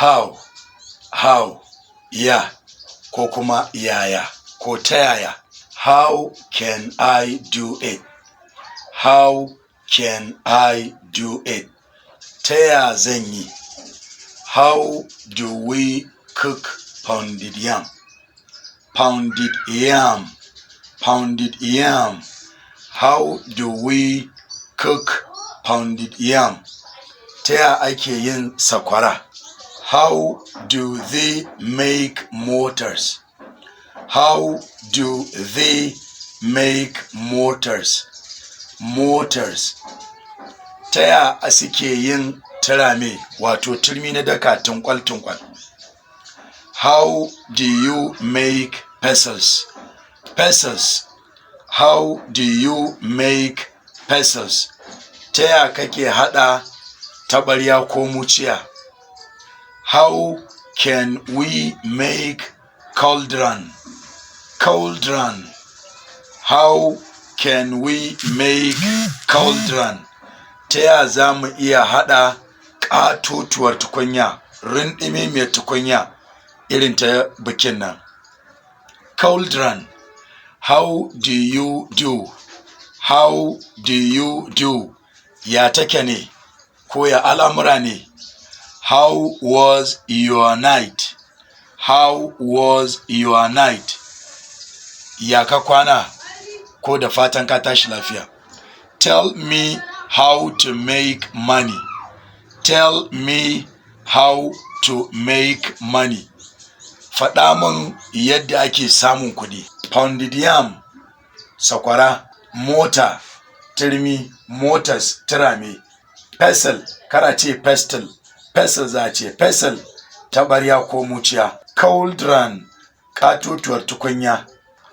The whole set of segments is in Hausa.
how, ya, ko kuma yaya, ko ta yaya. How can I do it? How can I do it? Ta ya zan yi? How do we cook pounded yam? Pounded yam, pounded yam. How do we cook pounded yam? Ta ya ake yin sakwara? How do they make motors? How do they make motors? Motors. Ta ya suke yin turame, wato turmi na daka tunkwal-tunkwal? How do you make pencils? Pencils. How do you make pencils? Ta ya kake haɗa taɓarya ko muciya? How can we make cauldron? Cauldron. How can we make cauldron? Ta ya za mu iya haɗa ƙatotuwar tukunya, rinɗime tukunya irin ta bikin nan? Cauldron. How do you do? How do you do? Ya take ne? Ko ya al'amura ne? How was your night? How was your night? Ya ka kwana? Ko da fatan ka tashi lafiya. Tell me how to make money. Tell me how to make money. Faɗa min yadda ake samun kuɗi. Pounded yam, sakwara. Mota, turmi. Motors, turame. Pestle, kara ce pestle. Pestle za ce pestle, taɓarya ko muciya. Cauldron, ƙatotuwar tukunya.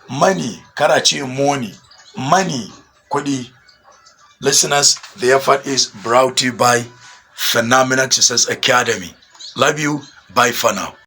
Money, kara ce money. Money, kuɗi. Listeners, the effort is brought to you by Phenomenal Success Academy. Love you. Bye for now.